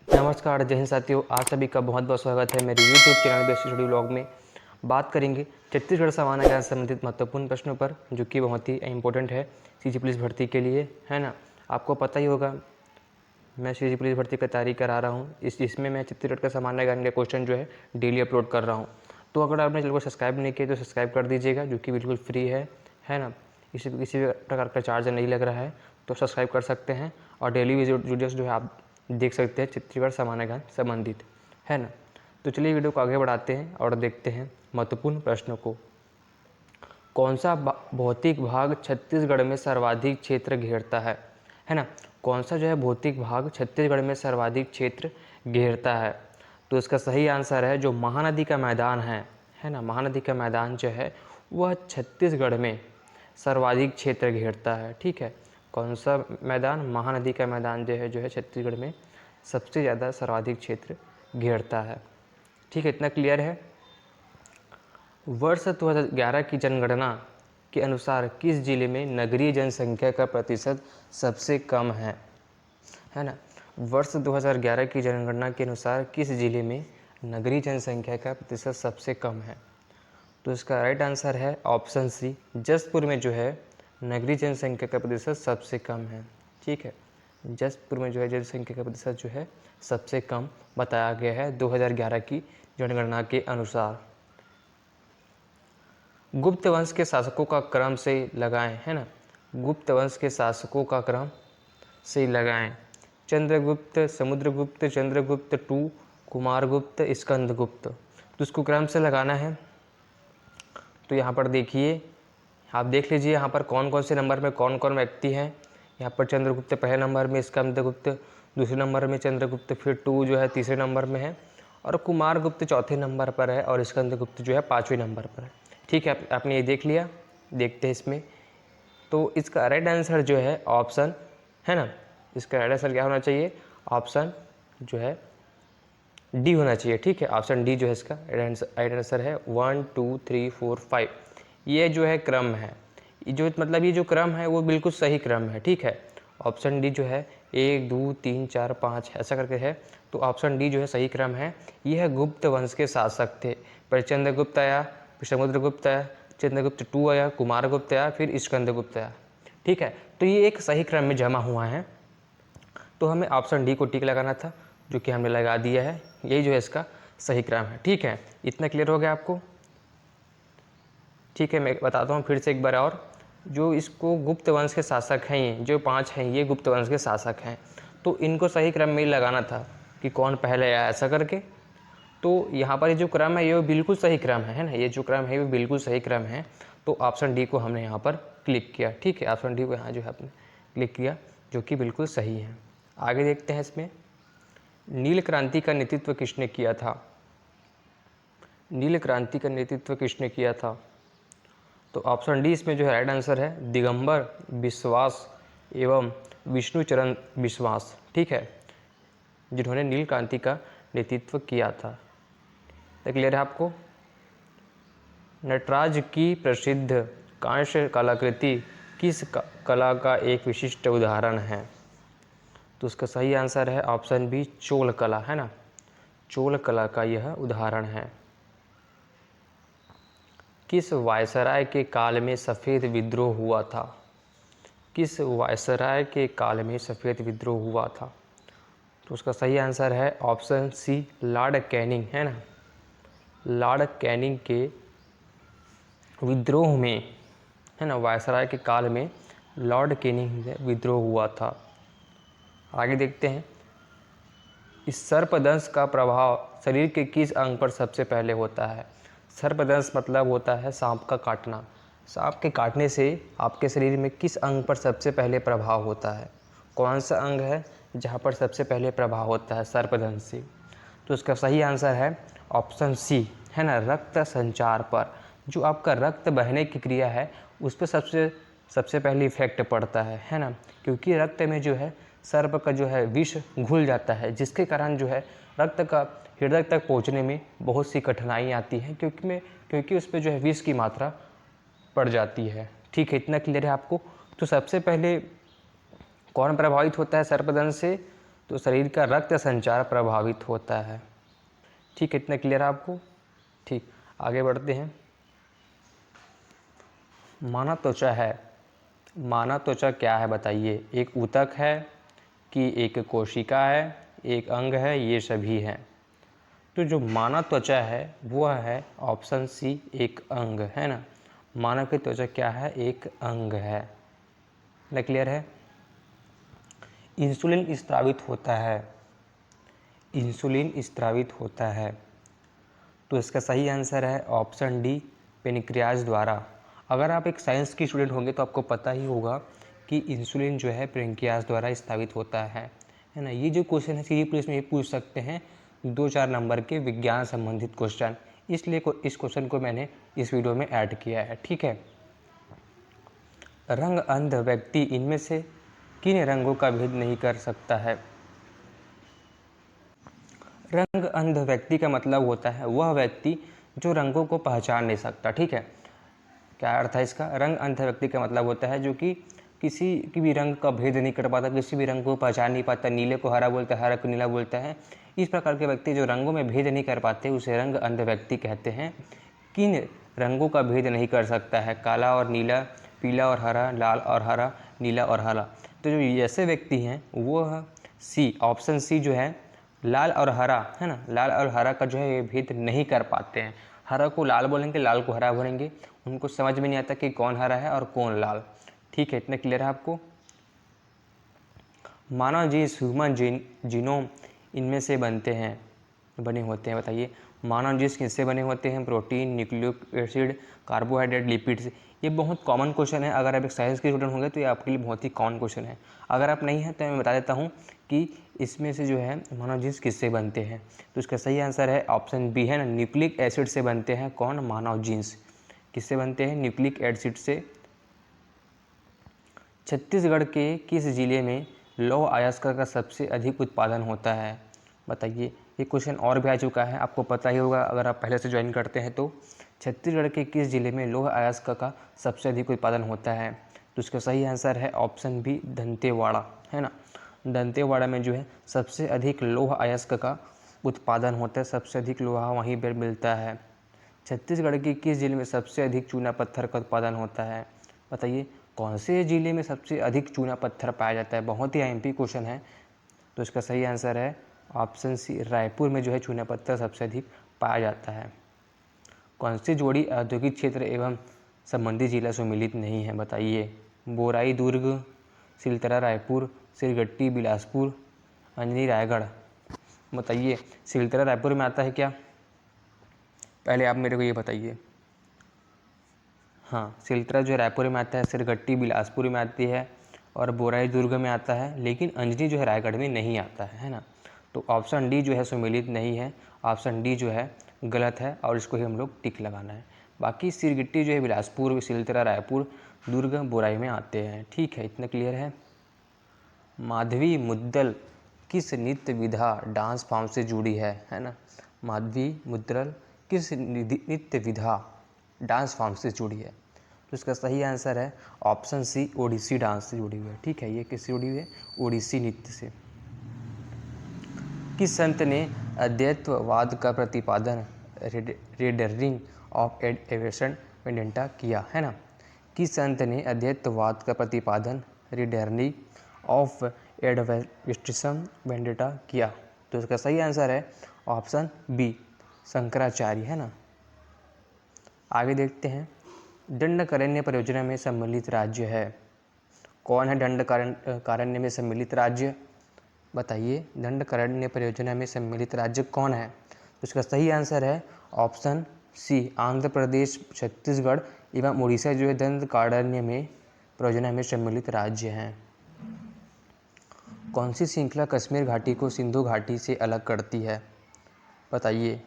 नमस्कार, जय हिंद साथियों। आप सभी का बहुत बहुत स्वागत है मेरे YouTube channel best study vlog में। बात करेंगे छत्तीसगढ़ सामान्य ज्ञान से संबंधित महत्वपूर्ण प्रश्नों पर, जो कि बहुत ही इंपॉर्टेंट है सीजी पुलिस भर्ती के लिए, है ना। आपको पता ही होगा मैं सीजी पुलिस भर्ती की तैयारी करा रहा हूँ। इसमें मैं छत्तीसगढ़ का सामान्य ज्ञान के क्वेश्चन जो है डेली अपलोड कर रहा हूँ। तो अगर आपने चैनल को सब्सक्राइब नहीं किया तो सब्सक्राइब कर दीजिएगा, जो कि बिल्कुल फ्री है ना। किसी भी प्रकार का चार्ज नहीं लग रहा है, तो सब्सक्राइब कर सकते हैं और डेली वीडियोस जो है आप देख सकते हैं छत्तीसगढ़ सामान्य ज्ञान संबंधित, है ना। तो चलिए वीडियो को आगे बढ़ाते हैं और देखते हैं महत्वपूर्ण प्रश्नों को। कौन सा भौतिक भाग छत्तीसगढ़ में सर्वाधिक क्षेत्र घेरता है ना। कौन सा जो है भौतिक भाग छत्तीसगढ़ में सर्वाधिक क्षेत्र घेरता है। तो इसका सही आंसर है जो महानदी का मैदान है ना। महानदी का मैदान जो है वह छत्तीसगढ़ में सर्वाधिक क्षेत्र घेरता है। ठीक है, कौन सा मैदान? महानदी का मैदान जो है छत्तीसगढ़ में सबसे ज़्यादा सर्वाधिक क्षेत्र घेरता है। ठीक है, इतना क्लियर है। वर्ष 2011 की जनगणना के अनुसार किस जिले में नगरीय जनसंख्या का प्रतिशत सबसे कम है ना। वर्ष 2011 की जनगणना के अनुसार किस जिले में नगरीय जनसंख्या का प्रतिशत सबसे कम है। तो इसका राइट आंसर है ऑप्शन सी, जसपुर में जो है नगरीय जनसंख्या का प्रतिशत सबसे कम है। ठीक है, जसपुर में जो है जनसंख्या का प्रतिशत जो है सबसे कम बताया गया है 2011 की जनगणना के अनुसार। गुप्त वंश के शासकों का क्रम से लगाएं, है ना। गुप्त वंश के शासकों का क्रम से लगाएं। चंद्रगुप्त, समुद्रगुप्त, चंद्रगुप्त टू, कुमारगुप्त, स्कंदगुप्त। तो इसको क्रम से लगाना है। तो यहाँ पर देखिए, आप देख लीजिए यहाँ पर कौन कौन से नंबर में कौन कौन व्यक्ति हैं। यहाँ पर चंद्रगुप्त पहले नंबर में, स्कंदगुप्त दूसरे नंबर में, चंद्रगुप्त फिर टू जो है तीसरे नंबर में है, और कुमारगुप्त चौथे नंबर पर है, और स्कंदगुप्त जो है पाँचवें नंबर पर है। ठीक है, आपने ये देख लिया। देखते हैं इसमें। तो इसका राइट आंसर जो है ऑप्शन, है ना। इसका राइट आंसर क्या होना चाहिए? ऑप्शन जो है डी होना चाहिए। ठीक है, ऑप्शन डी जो है इसका राइट आंसर है। 1 2 3 4 5 ये जो है क्रम है। ये जो क्रम है वो बिल्कुल सही क्रम है। ठीक है, ऑप्शन डी जो है 1 2 3 4 5 ऐसा करके है। तो ऑप्शन डी जो है सही क्रम है। यह गुप्त वंश के शासक थे। पर चंद्रगुप्त आया, फिर समुद्रगुप्त आया, चंद्रगुप्त टू आया, कुमारगुप्त आया, फिर स्कंदगुप्त आया। ठीक है, तो ये एक सही क्रम में जमा हुआ है। तो हमें ऑप्शन डी को टिक लगाना था, जो कि हमने लगा दिया है। यही जो है इसका सही क्रम है। ठीक है, इतना क्लियर हो गया आपको? ठीक है, मैं बताता हूँ फिर से एक बार और। जो इसको गुप्त वंश के शासक हैं, ये जो 5 हैं ये गुप्त वंश के शासक हैं। तो इनको सही क्रम में ही लगाना था कि कौन पहले आया, ऐसा करके। तो यहाँ पर ये जो क्रम है ये बिल्कुल सही क्रम है ना। ये जो क्रम है ये बिल्कुल सही क्रम है। तो ऑप्शन डी को हमने यहाँ पर क्लिक किया। ठीक है, ऑप्शन डी को यहाँ जो है आपने क्लिक किया, जो कि बिल्कुल सही है। आगे देखते हैं इसमें। नील क्रांति का नेतृत्व किसने किया था? नील क्रांति का नेतृत्व किसने किया था? तो ऑप्शन डी इसमें जो है राइट आंसर है दिगंबर विश्वास एवं विष्णुचरण विश्वास। ठीक है, जिन्होंने नील क्रांति का नेतृत्व किया था। तो क्लियर है आपको? नटराज की प्रसिद्ध कांस्य कलाकृति किस कला का एक विशिष्ट उदाहरण है? तो उसका सही आंसर है ऑप्शन बी चोल कला, है ना। चोल कला का यह उदाहरण है। किस वायसराय के काल में सफ़ेद विद्रोह हुआ था? किस वायसराय के काल में सफ़ेद विद्रोह हुआ था? तो उसका सही आंसर है ऑप्शन सी लॉर्ड कैनिंग, है ना। लॉर्ड कैनिंग के विद्रोह में, है ना, वायसराय के काल में लॉर्ड कैनिंग में विद्रोह हुआ था। आगे देखते हैं। इस सर्पदंश का प्रभाव शरीर के किस अंग पर सबसे पहले होता है? सर्पदंश मतलब होता है सांप का काटना। सांप के काटने से आपके शरीर में किस अंग पर सबसे पहले प्रभाव होता है? कौन सा अंग है जहाँ पर सबसे पहले प्रभाव होता है सर्पदंश से? तो इसका सही आंसर है ऑप्शन सी, है ना, रक्त संचार पर। जो आपका रक्त बहने की क्रिया है उस पर सबसे पहले इफेक्ट पड़ता है ना। क्योंकि रक्त में जो है सर्प का जो है विष घुल जाता है, जिसके कारण जो है रक्त का हृदय तक पहुंचने में बहुत सी कठिनाई आती है, क्योंकि उस पर जो है विष की मात्रा पड़ जाती है। ठीक है, इतना क्लियर है आपको? तो सबसे पहले कौन प्रभावित होता है सर्पदंश से? तो शरीर का रक्त संचार प्रभावित होता है। ठीक है, इतना क्लियर है आपको? ठीक, आगे बढ़ते हैं। मानव त्वचा है, मानव त्वचा क्या है बताइए? एक ऊतक है कि एक कोशिका है, एक अंग है, ये सभी हैं? तो जो मानव त्वचा है वह है ऑप्शन सी, एक अंग है ना। मानव की त्वचा क्या है? एक अंग है ना। क्लियर है? इंसुलिन स्रावित होता है, इंसुलिन स्रावित होता है, तो इसका सही आंसर है ऑप्शन डी, पेनक्रियाज द्वारा। अगर आप एक साइंस की स्टूडेंट होंगे तो आपको पता ही होगा कि इंसुलिन जो है पेनक्रियाज द्वारा स्रावित होता है ना। ये जो क्वेश्चन है सीधी पुलिस में ये पूछ सकते हैं 2-4 नंबर के विज्ञान संबंधित क्वेश्चन, इसलिए इस क्वेश्चन को मैंने इस वीडियो में ऐड किया है। ठीक है। रंग अंध व्यक्ति इनमें से किन रंगों का भेद नहीं कर सकता है? रंग अंध व्यक्ति का मतलब होता है वह व्यक्ति जो रंगों को पहचान नहीं सकता। ठीक है, क्या अर्थ है इसका? रंग अंध व्यक्ति का मतलब होता है जो कि किसी की भी रंग का भेद नहीं कर पाता, किसी भी रंग को पहचान नहीं पाता, नीले को हरा बोलता है, हरा को नीला बोलता है। इस प्रकार के व्यक्ति जो रंगों में भेद नहीं कर पाते उसे रंग अंध व्यक्ति कहते हैं। किन रंगों का भेद नहीं कर सकता है? काला और नीला, पीला और हरा, लाल और हरा, नीला और हरा। तो जो ऐसे व्यक्ति हैं वो सी, ऑप्शन सी जो है लाल और हरा है ना, लाल और हरा का जो है ये भेद नहीं कर पाते हैं। हरा को लाल बोलेंगे, लाल को हरा बोलेंगे, उनको समझ में नहीं आता कि कौन हरा है और कौन लाल। ठीक है, इतना क्लियर है आपको? मानव जीन, ह्यूमन जीनोम इनमें से बने होते हैं बताइए। मानव जीन्स किससे बने होते हैं? Protein, nucleic acid, carbohydrate, lipids. ये बहुत कॉमन क्वेश्चन है। अगर आप एक साइंस के स्टूडेंट होंगे तो ये आपके लिए बहुत ही कॉमन क्वेश्चन है। अगर आप नहीं हैं तो मैं बता देता हूँ कि इसमें से जो है मानव जीन्स किससे बनते हैं। तो इसका सही आंसर है ऑप्शन बी है ना, न्यूक्लिक एसिड से बनते हैं। कौन? मानव जीन्स किससे बनते हैं? न्यूक्लिक एसिड से। छत्तीसगढ़ के किस जिले में लौह अयस्क का सबसे अधिक उत्पादन होता है? बताइए। ये क्वेश्चन और भी आ चुका है, आपको पता ही होगा अगर आप पहले से ज्वाइन करते हैं तो। छत्तीसगढ़ के किस जिले में लौह अयस्क का सबसे अधिक उत्पादन होता है? तो इसका सही आंसर है ऑप्शन बी, दंतेवाड़ा है ना। दंतेवाड़ा में जो है सबसे अधिक लौह अयस्क का उत्पादन होता है, सबसे अधिक लोहा वहीं पर मिलता है। छत्तीसगढ़ के किस जिले में सबसे अधिक चूना पत्थर का उत्पादन होता है? बताइए कौन से जिले में सबसे अधिक चूना पत्थर पाया जाता है? बहुत ही आईएमपी क्वेश्चन है। तो इसका सही आंसर है ऑप्शन सी, रायपुर में जो है चूना पत्थर सबसे अधिक पाया जाता है। कौन सी जोड़ी औद्योगिक क्षेत्र एवं संबंधित जिला सम्मिलित नहीं है? बताइए। बोराई दुर्ग, सिलतरा रायपुर, सिरगट्टी बिलासपुर, अंजनी रायगढ़। बताइए सिलतरा रायपुर में आता है क्या? पहले आप मेरे को ये बताइए। हाँ, सिलतरा जो रायपुर में आता है, सिरगट्टी बिलासपुर में आती है और बोराई दुर्ग में आता है, लेकिन अंजनी जो है रायगढ़ में नहीं आता है ना। तो ऑप्शन डी जो है सम्मिलित नहीं है, ऑप्शन डी जो है गलत है और इसको ही हम लोग टिक लगाना है। बाकी सिरगिट्टी जो है बिलासपुर, सिलतरा रायपुर, दुर्ग, बोराई में आते हैं। ठीक है, इतना क्लियर है। माधवी मुद्दल किस नृत्य विधा डांस फॉर्म से जुड़ी है ना। माधवी मुद्दल किस नृत्य विधा डांस फॉर्म से जुड़ी है? तो इसका सही आंसर है ऑप्शन सी, ओडिसी डांस से जुड़ी हुई है। ठीक है, ये किससे जुड़ी हुई है? ओडिसी नृत्य से। किस संत ने अद्वैतवाद का प्रतिपादन रेडरिंग ऑफ एवेशन वेंडेटा किया है ना। किस संत ने अद्वैतवाद का प्रतिपादन रेडरिंग ऑफ एडवेस्टिज्म वेंडेटा किया? तो इसका सही आंसर है ऑप्शन बी, शंकराचार्य है ना। आगे देखते हैं। दंडकारण्य परियोजना में सम्मिलित राज्य है। कौन है दंडकारण्य में सम्मिलित राज्य? बताइए, दंडकारण्य परियोजना में सम्मिलित राज्य कौन है? तो इसका सही आंसर है ऑप्शन सी, आंध्र प्रदेश, छत्तीसगढ़ एवं उड़ीसा जो है दंडकारण्य में परियोजना में सम्मिलित राज्य हैं। कौन सी श्रृंखला कश्मीर घाटी को सिंधु घाटी से अलग करती है? बताइए।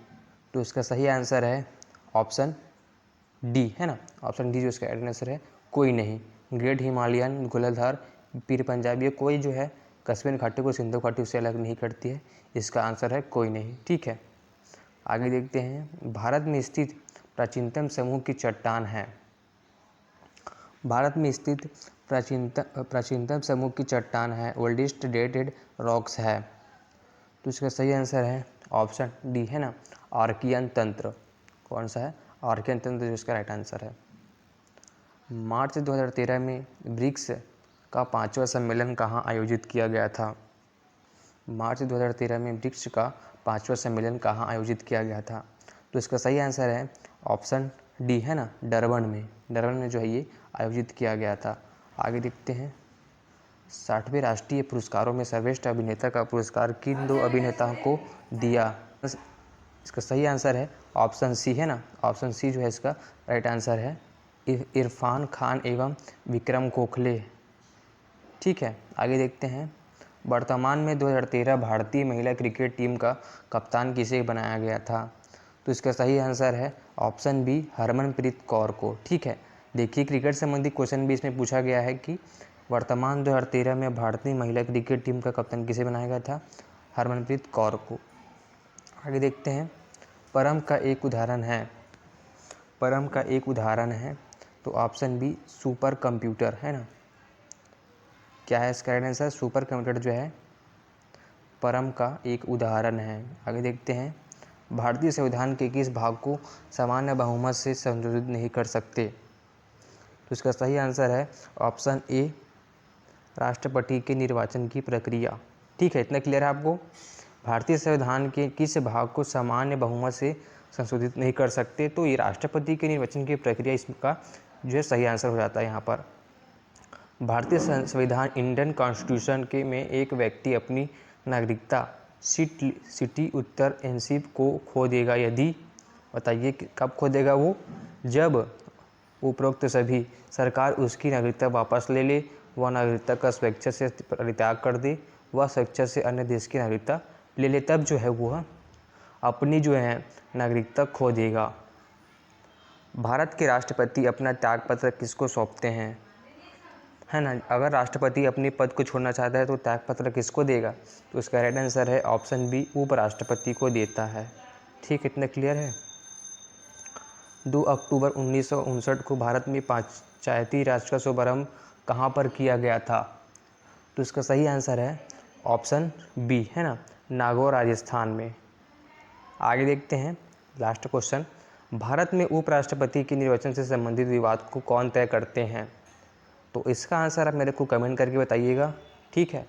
तो इसका सही आंसर है ऑप्शन डी है ना, ऑप्शन डी जो इसका आंसर है कोई नहीं। ग्रेट हिमालयन, गोलाधार, पीर पंजाब, ये कोई जो है कश्मीर घाटी को सिंधु घाटी से अलग नहीं करती है। इसका आंसर है कोई नहीं। ठीक है, आगे देखते हैं। भारत में स्थित प्राचीनतम समूह की चट्टान है। भारत में स्थित प्राचीनतम समूह की चट्टान है, ओल्डेस्ट डेटेड रॉक्स है। तो इसका सही आंसर है ऑप्शन डी है ना, आर्कियन तंत्र। कौन सा है? आर्कियन तंत्र जो इसका राइट आंसर है। मार्च 2013 में ब्रिक्स का 5वां सम्मेलन कहाँ आयोजित किया गया था? मार्च 2013 में ब्रिक्स का 5वां सम्मेलन कहाँ आयोजित किया गया था? तो इसका सही आंसर है ऑप्शन डी है ना, डरबन में। डरबन में जो है ये आयोजित किया गया था। आगे देखते हैं, 60वें राष्ट्रीय पुरस्कारों में सर्वश्रेष्ठ अभिनेता का पुरस्कार किन 2 अभिनेताओं को दिया? इसका सही आंसर है ऑप्शन सी है ना, ऑप्शन सी जो है इसका राइट आंसर है, इरफान खान एवं विक्रम गोखले। ठीक है, आगे देखते हैं, वर्तमान में 2013 भारतीय महिला क्रिकेट टीम का कप्तान किसे बनाया गया था? तो इसका सही आंसर है ऑप्शन बी, हरमनप्रीत कौर को। ठीक है, देखिए क्रिकेट संबंधी क्वेश्चन भी इसमें पूछा गया है कि वर्तमान 2013 में भारतीय महिला क्रिकेट टीम का कप्तान किसे बनाया गया था? हरमनप्रीत कौर को। आगे देखते हैं, परम का एक उदाहरण है, परम का एक उदाहरण है, तो ऑप्शन बी सुपर कंप्यूटर है ना। क्या है इसका राइट आंसर? सुपर कंप्यूटर जो है परम का एक उदाहरण है। आगे देखते हैं, भारतीय संविधान के किस भाग को सामान्य बहुमत से संशोधित नहीं कर सकते? तो इसका सही आंसर है ऑप्शन ए, राष्ट्रपति के निर्वाचन की प्रक्रिया। ठीक है, इतना क्लियर है आपको? भारतीय संविधान के किस भाग को सामान्य बहुमत से संशोधित नहीं कर सकते? तो ये राष्ट्रपति के निर्वाचन की प्रक्रिया इसका जो है सही आंसर हो जाता है यहाँ पर। भारतीय संविधान इंडियन कॉन्स्टिट्यूशन के में एक व्यक्ति अपनी नागरिकता सिटी उत्तरशिप को खो देगा यदि, बताइए कब खो देगा वो? जब उपरोक्त सभी सरकार उसकी नागरिकता वापस ले ले, वह नागरिकता का स्वेच्छा से परित्याग कर दे, वह स्वेच्छा से अन्य देश की नागरिकता ले ले, तब जो है वह अपनी जो है नागरिकता खो देगा। भारत के राष्ट्रपति अपना त्यागपत्र किसको सौंपते हैं? है ना, अगर राष्ट्रपति अपने पद को छोड़ना चाहता है तो त्यागपत्र किसको देगा? तो इसका राइट आंसर है ऑप्शन बी, उपराष्ट्रपति को देता है। ठीक, इतना क्लियर है? 2 अक्टूबर 1959 को भारत में पंचायती राज का शुभारंभ कहाँ पर किया गया था? तो इसका सही आंसर है ऑप्शन बी है ना, नागौर राजस्थान में। आगे देखते हैं, लास्ट क्वेश्चन, भारत में उपराष्ट्रपति के निर्वाचन से संबंधित विवाद को कौन तय करते हैं? तो इसका आंसर आप मेरे को कमेंट करके बताइएगा। ठीक है,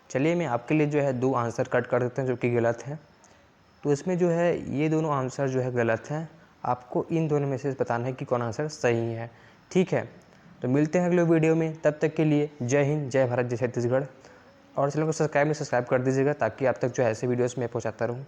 चलिए मैं आपके लिए जो है 2 आंसर कट कर देते हैं जो कि गलत हैं। तो इसमें जो है ये दोनों आंसर जो है गलत हैं, आपको इन दोनों में से बताना है कि कौन आंसर सही है। ठीक है, तो मिलते हैं अगले वीडियो में, तब तक के लिए जय हिंद, जय भारत, जय छत्तीसगढ़। और चैनल को सब्सक्राइब कर दीजिएगा ताकि आप तक जो है ऐसे वीडियोस मैं पहुंचाता रहूं।